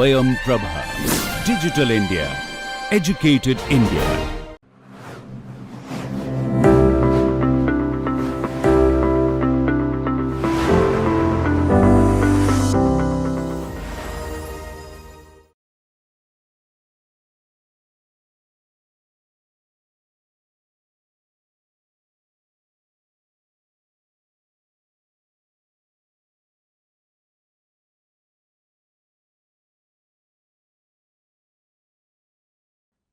Swayam Prabha. Digital India. Educated India.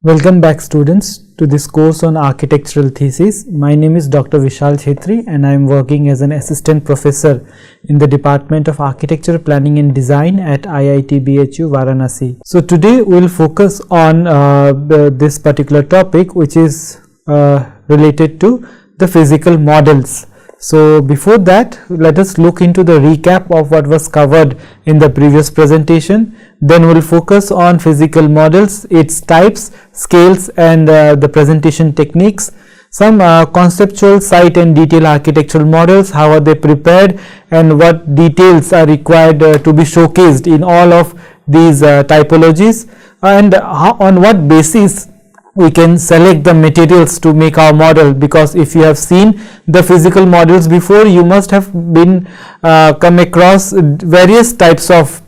Welcome back students to this course on architectural thesis. My name is Dr. Vishal Chettry and I am working as an assistant professor in the Department of Architecture, Planning and Design at IIT Varanasi. So today we will focus on this particular topic, which is related to the physical models. So before that, let us look into the recap of what was covered in the previous presentation. Then we will focus on physical models, its types, scales and the presentation techniques. Some conceptual, site and detail architectural models, how are they prepared and what details are required to be showcased in all of these typologies, and on what basis we can select the materials to make our model, because if you have seen the physical models before, you must have been come across various types of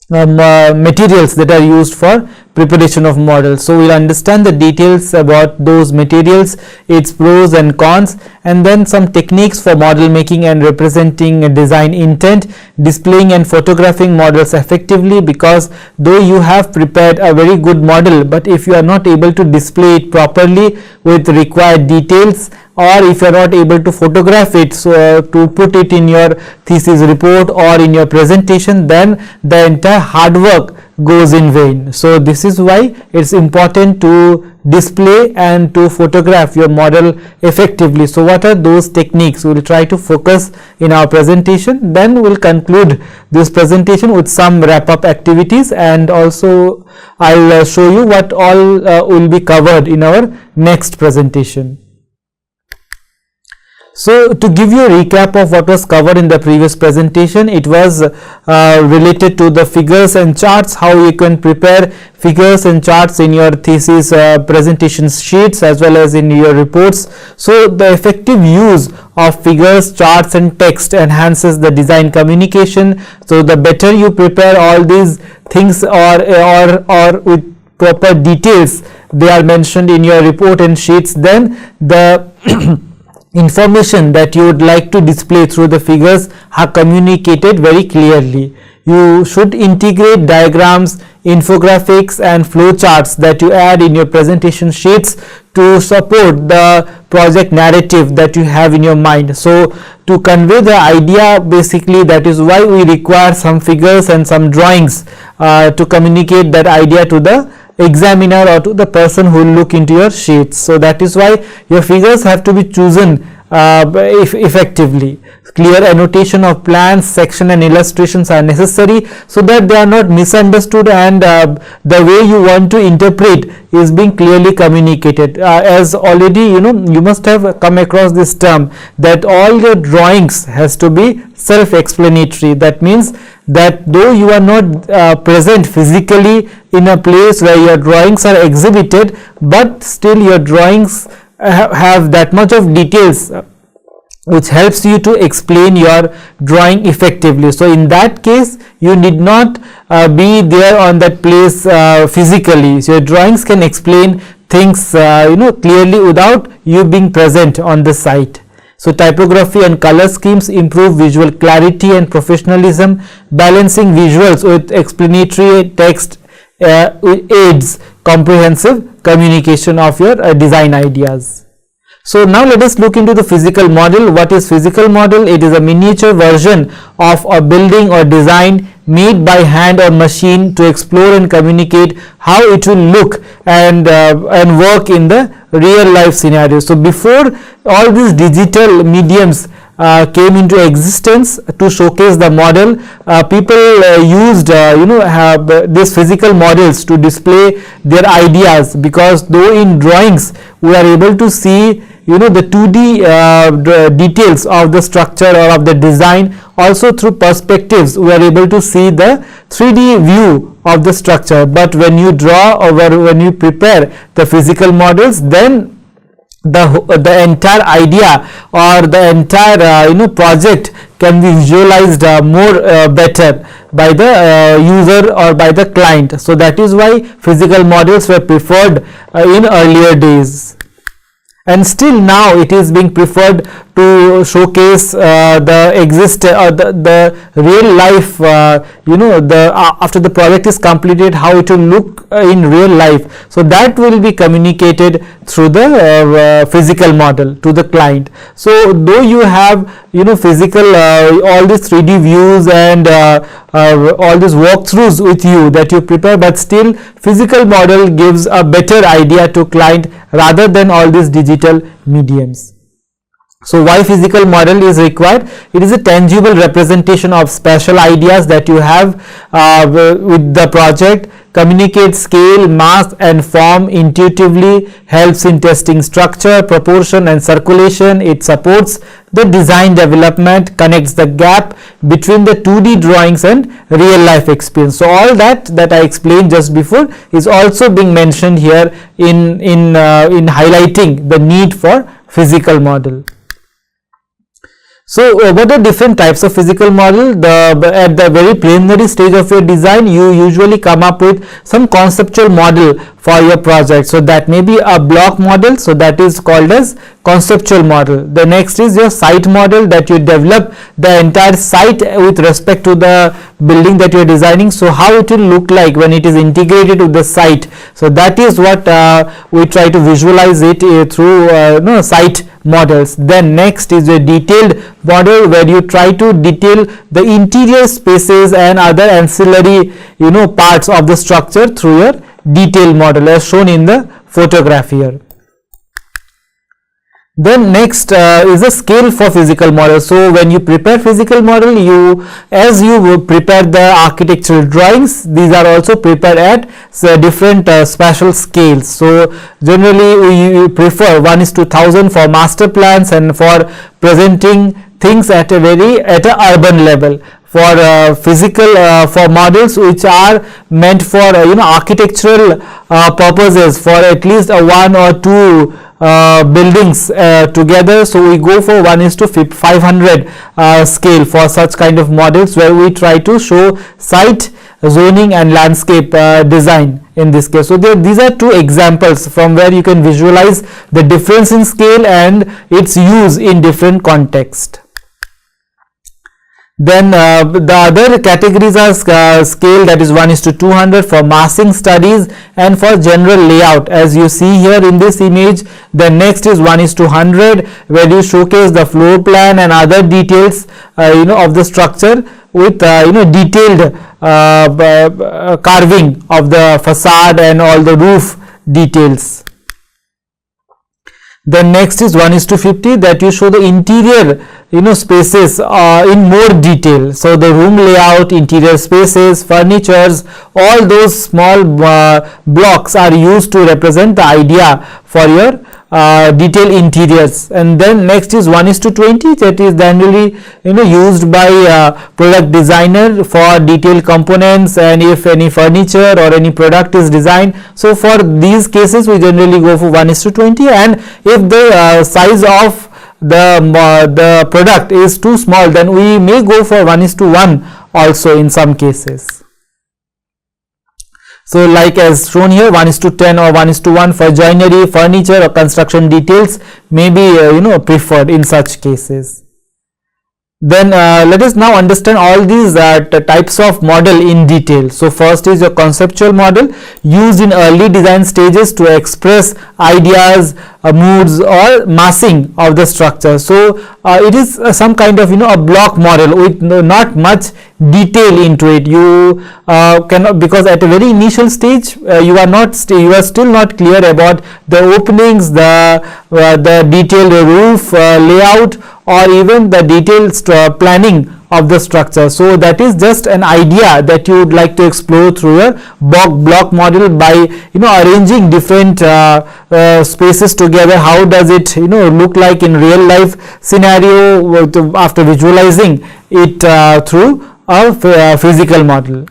materials that are used for preparation of models. So we'll understand the details about those materials, its pros and cons, and then some techniques for model making and representing a design intent, displaying and photographing models effectively, because though you have prepared a very good model, but if you are not able to display it properly with required details, or if you are not able to photograph it, so to put it in your thesis report or in your presentation, then the entire hard work goes in vain. So this is why it's important to display and to photograph your model effectively. So what are those techniques? We will try to focus in our presentation. Then we will conclude this presentation with some wrap up activities, and also I'll show you what all will be covered in our next presentation. So to give you a recap of what was covered in the previous presentation, it was related to the figures and charts, how you can prepare figures and charts in your thesis presentation sheets as well as in your reports. So the effective use of figures, charts and text enhances the design communication. So the better you prepare all these things or with proper details they are mentioned in your report and sheets, then the information that you would like to display through the figures are communicated very clearly. You should integrate diagrams, infographics and flow charts that you add in your presentation sheets to support the project narrative that you have in your mind. So to convey the idea, basically that is why we require some figures and some drawings to communicate that idea to the examiner or to the person who will look into your sheets. So that is why your figures have to be chosen effectively. Clear annotation of plans, section and illustrations are necessary so that they are not misunderstood, and the way you want to interpret is being clearly communicated. As already you must have come across this term that all your drawings has to be self-explanatory. That means that though you are not present physically in a place where your drawings are exhibited, but still your drawings have that much of details which helps you to explain your drawing effectively. So in that case you need not be there on that place physically. So your drawings can explain things clearly without you being present on the site. So typography and color schemes improve visual clarity and professionalism. Balancing visuals with explanatory text aids comprehensive communication of your design ideas. So now let us look into the physical model. What is physical model? It is a miniature version of a building or design made by hand or machine to explore and communicate how it will look and work in the real life scenario. So before all these digital mediums came into existence to showcase the model, people used these physical models to display their ideas, because though in drawings we are able to see the 2D details of the structure or of the design, also through perspectives we are able to see the 3D view of the structure. But when you draw or when you prepare the physical models, then the entire idea or the entire project can be visualized more better by the user or by the client. So that is why physical models were preferred in earlier days, and still now it is being preferred to showcase the real life, after the project is completed, how it will look in real life. So that will be communicated through the physical model to the client. So though you have physical all these 3D views and all these walkthroughs with you that you prepare, but still physical model gives a better idea to client rather than all these digital mediums. So why physical model is required? It is a tangible representation of special ideas that you have with the project, communicates scale, mass and form intuitively, helps in testing structure, proportion and circulation. It supports the design development, connects the gap between the 2D drawings and real life experience. So all that I explained just before is also being mentioned here in highlighting the need for physical model. So what are different types of physical model? At the very preliminary stage of your design, you usually come up with some conceptual model for your project. So that may be a block model, so that is called as conceptual model. The next is your site model, that you develop the entire site with respect to the building that you are designing. So how it will look like when it is integrated with the site. So that is what we try to visualize it through site models. Then next is a detailed model, where you try to detail the interior spaces and other ancillary parts of the structure through your detailed model as shown in the photograph here. Then next is a scale for physical model. So when you prepare physical model, as you prepare the architectural drawings, these are also prepared at different spatial scales. So generally we prefer 1:1000 for master plans and for presenting things at a urban level. For physical for models which are meant for architectural purposes, for at least one or two buildings together, so we go for 1:500 scale for such kind of models, where we try to show site, zoning and landscape design in this case. So these are two examples from where you can visualize the difference in scale and its use in different context. Then the other categories are scale, that is 1:200 for massing studies and for general layout, as you see here in this image. Then next is 1:100, where you showcase the floor plan and other details of the structure with detailed carving of the facade and all the roof details. Then next is 1:50, that you show the interior spaces in more detail. So the room layout, interior spaces, furnitures, all those small blocks are used to represent the idea for your detailed interiors. And then next is 1:20, that is generally used by product designer for detailed components, and if any furniture or any product is designed. So for these cases we generally go for 1:20, and if the size of the product is too small, then we may go for 1:1 also in some cases. So like as shown here, 1:10 or 1:1 for joinery, furniture or construction details may be preferred in such cases. Then let us now understand all these types of model in detail. So first is your conceptual model, used in early design stages to express ideas, moods or massing of the structure. So it is some kind of a block model with not much detail into it. You cannot, because at a very initial stage you are still not clear about the openings, the detailed roof layout, or even the detailed planning of the structure. So that is just an idea that you would like to explore through your block model by arranging different spaces together. How does it look like in real life scenario after visualizing it through a physical model.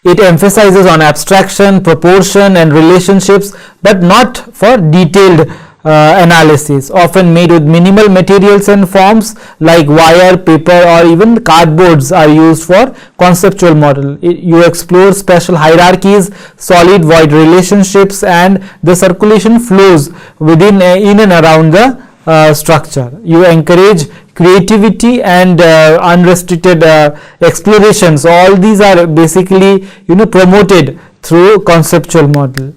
It emphasizes on abstraction, proportion and relationships, but not for detailed analysis, often made with minimal materials and forms like wire, paper or even cardboards are used for conceptual model. You explore special hierarchies, solid void relationships and the circulation flows within in and around the structure. You encourage creativity and unrestricted explorations. All these are basically promoted through conceptual model.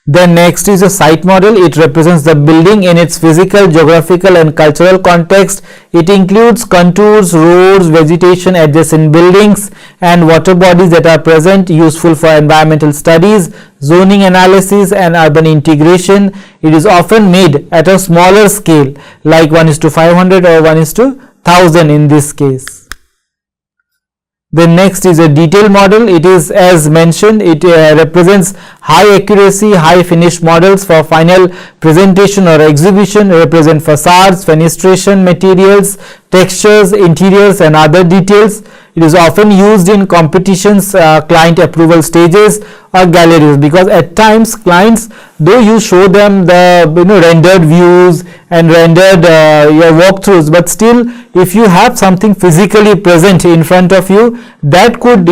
Then next is a site model. It represents the building in its physical, geographical and cultural context. It includes contours, roads, vegetation, adjacent buildings and water bodies that are present, useful for environmental studies, zoning analysis and urban integration. It is often made at a smaller scale like 1:500 or 1:1000 in this case. Then next is a detail model. It is, as mentioned, it represents high accuracy, high finish models for final presentation or exhibition, represent facades, fenestration materials, textures, interiors and other details. It is often used in competitions, client approval stages or galleries, because at times clients, though you show them the rendered views and rendered your walkthroughs, but still if you have something physically present in front of you, that could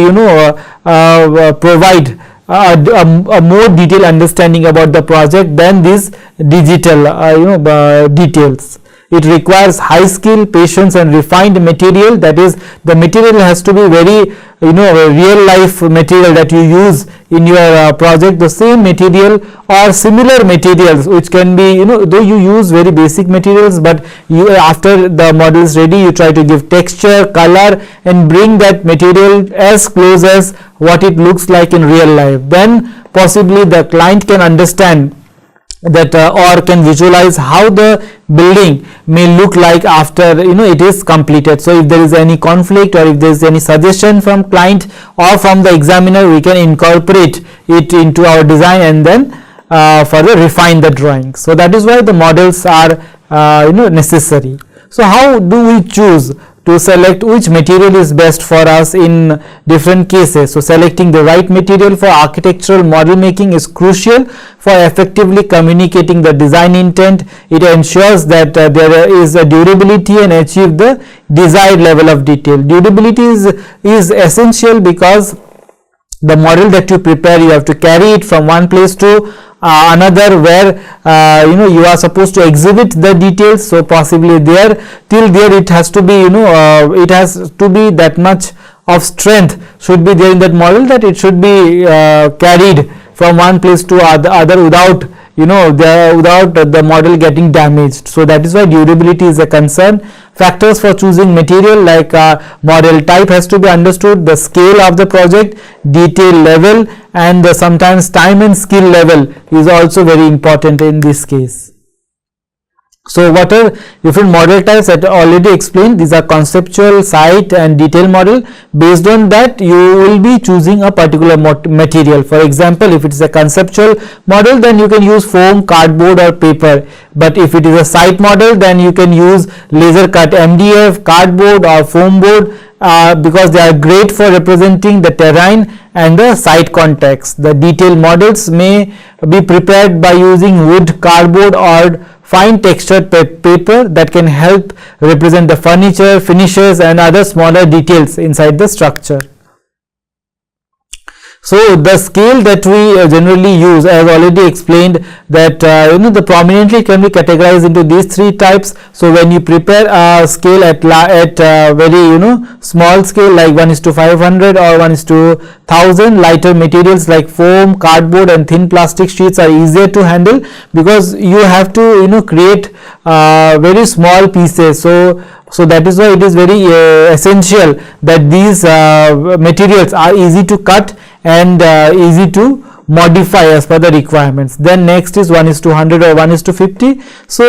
provide a more detailed understanding about the project than these digital details. It requires high skill, patience and refined material. That is, the material has to be very real life material that you use in your project. The same material or similar materials which can be though you use very basic materials, but you after the model is ready, you try to give texture, color and bring that material as close as what it looks like in real life. Then possibly the client can understand that or can visualize how the building may look like after it is completed. So if there is any conflict or if there is any suggestion from client or from the examiner, we can incorporate it into our design and then further refine the drawing. So that is why the models are necessary. So how do we choose to select which material is best for us in different cases? So selecting the right material for architectural model making is crucial for effectively communicating the design intent. It ensures that there is a durability and achieve the desired level of detail. Durability is essential because the model that you prepare, you have to carry it from one place to another where you are supposed to exhibit the details. So possibly till there it has to be it has to be that much of strength should be there in that model, that it should be carried from one place to other without without the model getting damaged. So that is why durability is a concern. Factors for choosing material like model type has to be understood, the scale of the project, detail level and sometimes time and skill level is also very important in this case. So what are different model types that I already explained? These are conceptual, site and detail model. Based on that, you will be choosing a particular material. For example, if it is a conceptual model, then you can use foam, cardboard or paper. But if it is a site model, then you can use laser cut MDF, cardboard or foam board because they are great for representing the terrain and the site context. The detail models may be prepared by using wood, cardboard or fine textured paper that can help represent the furniture, finishes and other smaller details inside the structure. So the scale that we generally use, I have already explained that the prominently can be categorized into these three types. So when you prepare a scale at very small scale like 1:500 or 1:1000, lighter materials like foam, cardboard and thin plastic sheets are easier to handle because you have to create very small pieces. So that is why it is very essential that these materials are easy to cut and easy to modify as per the requirements. Then next is 1:100 or 1:50. So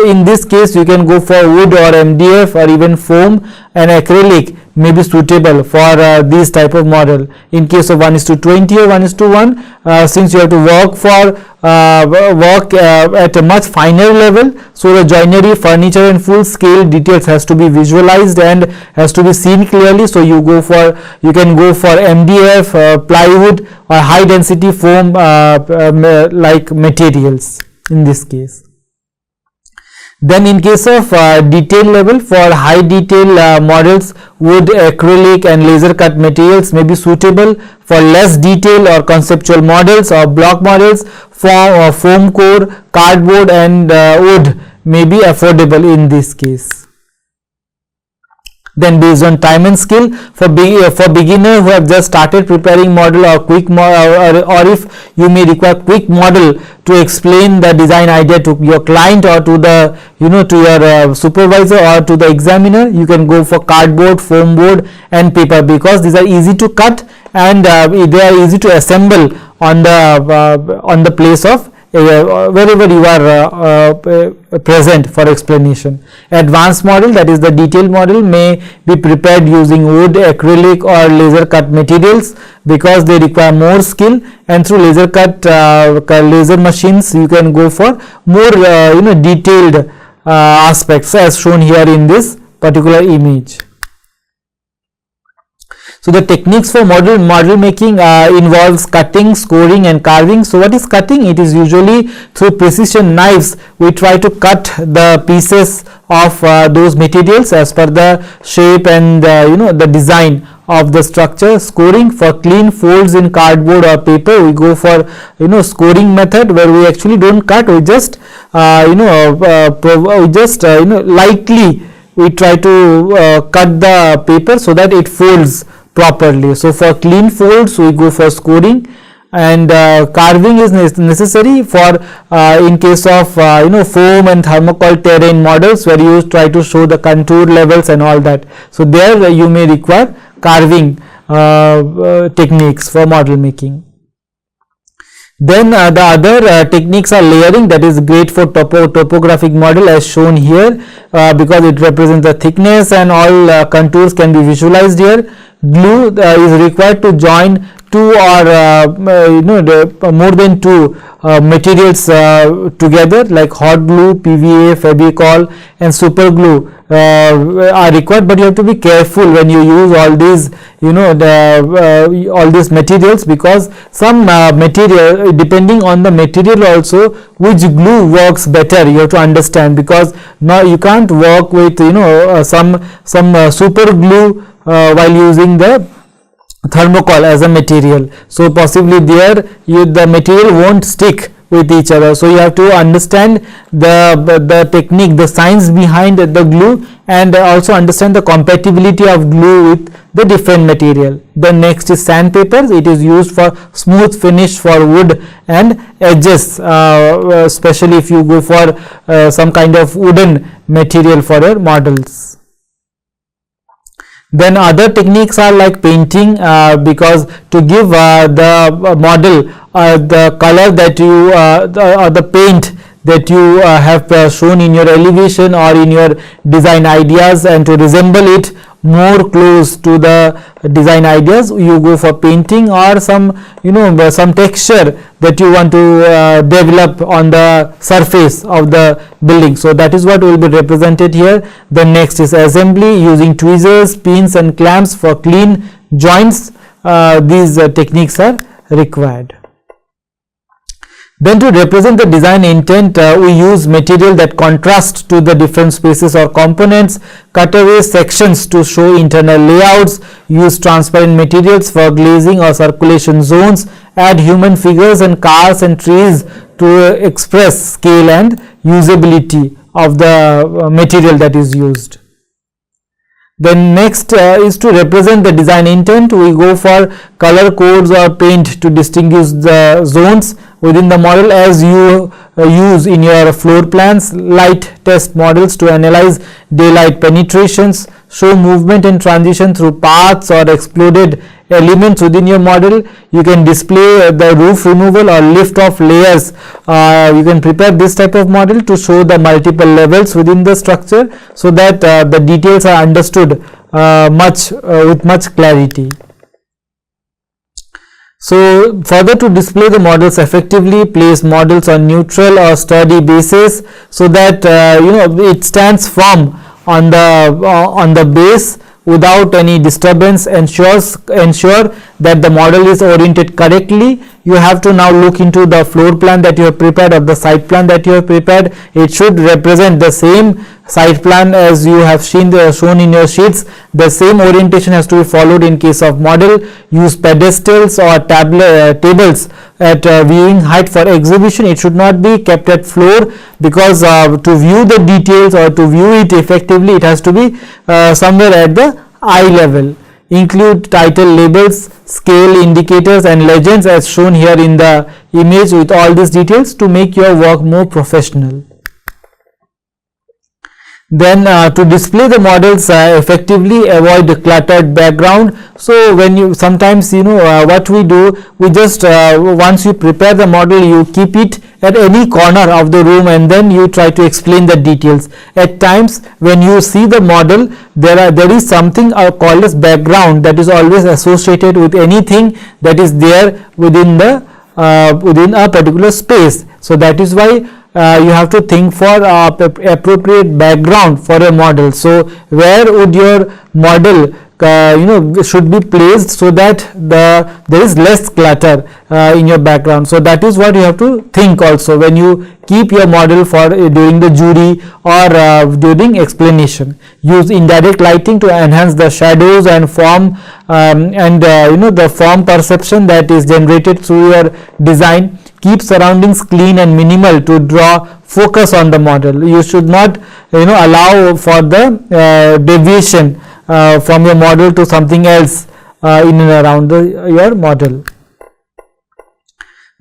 in this case you can go for wood or MDF or even foam, and acrylic may be suitable for these type of model. In case of 1:20 or 1:1, since you have to work for at a much finer level, so the joinery, furniture and full scale details has to be visualized and has to be seen clearly. So you can go for MDF, plywood or high density foam like materials in this case. Then in case of detail level, for high detail models, wood, acrylic and laser cut materials may be suitable. For less detail or conceptual models or block models, foam core, cardboard and wood may be affordable in this case. Then based on time and skill, for beginner who have just started preparing model or quick or if you may require quick model to explain the design idea to your client or to the to your supervisor or to the examiner, you can go for cardboard, foam board and paper, because these are easy to cut and they are easy to assemble on the place of wherever you are present for explanation. Advanced model, that is the detailed model, may be prepared using wood, acrylic or laser cut materials, because they require more skill, and through laser cut laser machines you can go for more detailed aspects as shown here in this particular image. So the techniques for model making involves cutting, scoring and carving. So what is cutting? It is usually through precision knives we try to cut the pieces of those materials as per the shape and the design of the structure. Scoring, for clean folds in cardboard or paper, we go for scoring method, where we actually don't cut, we just lightly we try to cut the paper so that it folds properly. So for clean folds we go for scoring, and carving is necessary for in case of foam and thermocol terrain models, where you try to show the contour levels and all that. So there you may require carving techniques for model making. Then the other techniques are layering, that is great for topographic model as shown here, because it represents the thickness and all contours can be visualized here. Glue is required to join two or more than two materials together, like hot glue, PVA, Fevicol and super glue are required, but you have to be careful when you use all these all these materials, because some material, depending on the material also, which glue works better, you have to understand, because now you can't work with some super glue while using the thermocol as a material. So possibly there the material won't stick with each other. So you have to understand the technique, the science behind the glue, and also understand the compatibility of glue with the different material. The next is sandpaper. It is used for smooth finish for wood and edges, especially if you go for some kind of wooden material for your models. Then other techniques are like painting, because to give the model the color that you or the paint that you have shown in your elevation or in your design ideas, and to resemble it more close to the design ideas, you go for painting or some some texture that you want to develop on the surface of the building. So that is what will be represented here. The next is assembly, using tweezers, pins and clamps for clean joints. These techniques are required. Then to represent the design intent, we use material that contrast to the different spaces or components, cut away sections to show internal layouts, use transparent materials for glazing or circulation zones, add human figures and cars and trees to express scale and usability of the material that is used. Then next is to represent the design intent. We go for color codes or paint to distinguish the zones within the model, as you use in your floor plans. Light test models to analyze daylight penetrations, show movement and transition through paths or exploded elements within your model. You can display the roof removal or lift off layers. You can prepare this type of model to show the multiple levels within the structure, so that the details are understood with much clarity. So further, to display the models effectively, place models on neutral or sturdy bases, so that it stands firm on the base without any disturbance. Ensure that the model is oriented correctly. You have to now look into the floor plan that you have prepared or the site plan that you have prepared. It should represent the same site plan as you have shown in your sheets. The same orientation has to be followed in case of model. Use pedestals or tables at viewing height for exhibition. It should not be kept at floor, because to view the details or to view it effectively, it has to be somewhere at the eye level. Include title labels, scale indicators and legends as shown here in the image with all these details to make your work more professional. Then to display the models effectively, avoid the cluttered background. So when you sometimes what we do, we just once you prepare the model, you keep it at any corner of the room and then you try to explain the details. At times when you see the model, there is something called as background that is always associated with anything that is there within a particular space. So that is why you have to think for appropriate background for a model. So where would your model should be placed so that there is less clutter in your background. So that is what you have to think also when you keep your model for during the jury or during explanation. Use indirect lighting to enhance the shadows and form the form perception that is generated through your design. Keep surroundings clean and minimal to draw focus on the model. You should not allow for the deviation from your model to something else in and around your model.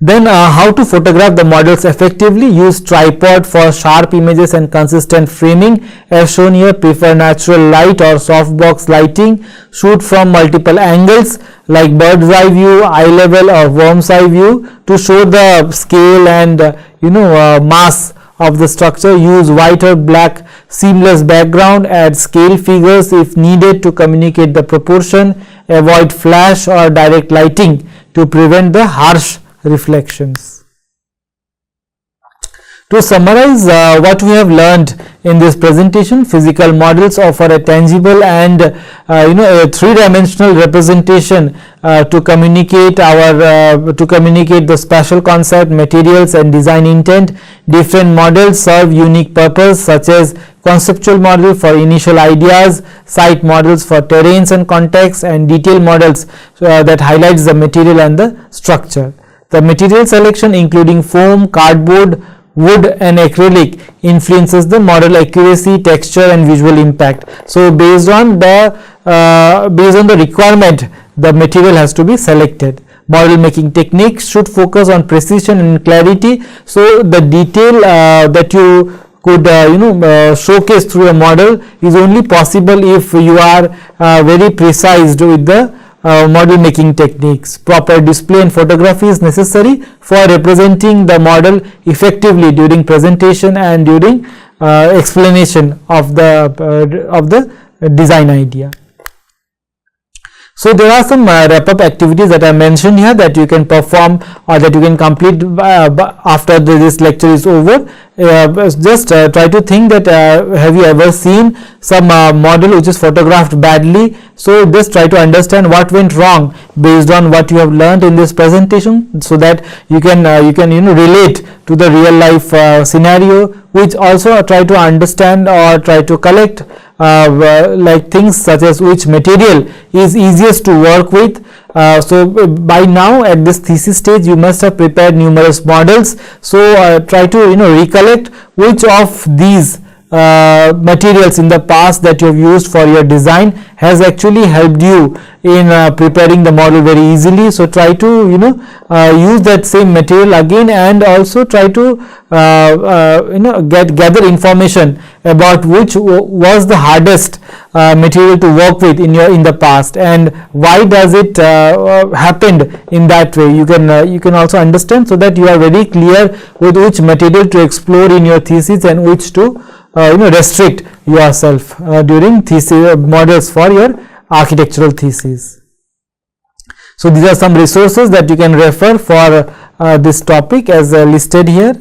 Then how to photograph the models effectively. Use tripod for sharp images and consistent framing as shown here. Prefer natural light or softbox lighting. Shoot from multiple angles like bird's eye view, eye level or worm's eye view to show the scale and mass of the structure. Use white or black seamless background. Add scale figures if needed to communicate the proportion. Avoid flash or direct lighting to prevent the harsh reflections. To summarize what we have learned in this presentation, physical models offer a tangible and a three-dimensional representation to communicate the spatial concept, materials and design intent. Different models serve unique purpose, such as conceptual model for initial ideas, site models for terrains and context, and detail models that highlights the material and the structure. The material selection, including foam, cardboard, wood and acrylic, influences the model accuracy, texture and visual impact. So based on the requirement, the material has to be selected. Model making techniques should focus on precision and clarity. So the detail that you could showcase through a model is only possible if you are very precise with the model making techniques. Proper display and photography is necessary for representing the model effectively during presentation and during explanation of the design idea. So there are some wrap-up activities that I mentioned here that you can perform or that you can complete after this lecture is over. Just try to think that have you ever seen some model which is photographed badly? So just try to understand what went wrong based on what you have learned in this presentation, so that you can relate to the real life scenario, which also try to understand or try to collect like things such as which material is easiest to work with. So by now at this thesis stage you must have prepared numerous models. So try to recollect which of these materials in the past that you have used for your design has actually helped you in preparing the model very easily. So try to use that same material again, and also try to gather information about which was the hardest material to work with in the past, and why does it happened in that way. You can also understand, so that you are very clear with which material to explore in your thesis and which to restrict yourself during thesis models for your architectural thesis. So these are some resources that you can refer for this topic as listed here.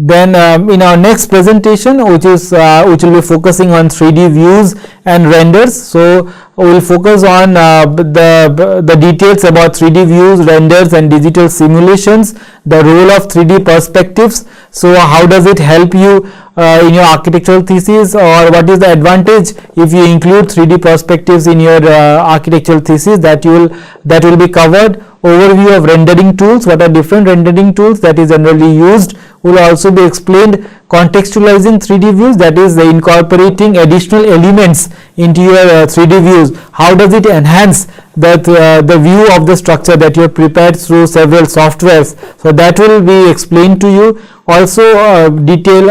Then in our next presentation, which will be focusing on 3D views and renders, so we will focus on the details about 3D views, renders and digital simulations, the role of 3D perspectives. So how does it help you in your architectural thesis, or what is the advantage if you include 3D perspectives in your architectural thesis, that will be covered. Overview of rendering tools, what are different rendering tools that is generally used, will also be explained. Contextualizing 3D views, that is incorporating additional elements into your 3D views. How does it enhance that the view of the structure that you have prepared through several softwares? So that will be explained to you. Also detail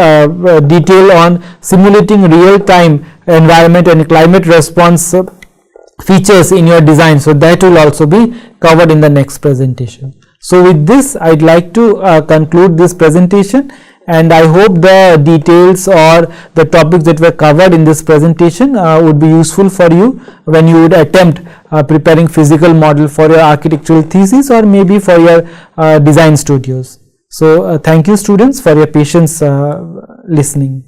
on simulating real-time environment and climate response features in your design. So that will also be covered in the next presentation. So with this, I'd like to conclude this presentation, and I hope the details or the topics that were covered in this presentation would be useful for you when you would attempt preparing physical model for your architectural thesis, or maybe for your design studios. So thank you students for your patience listening.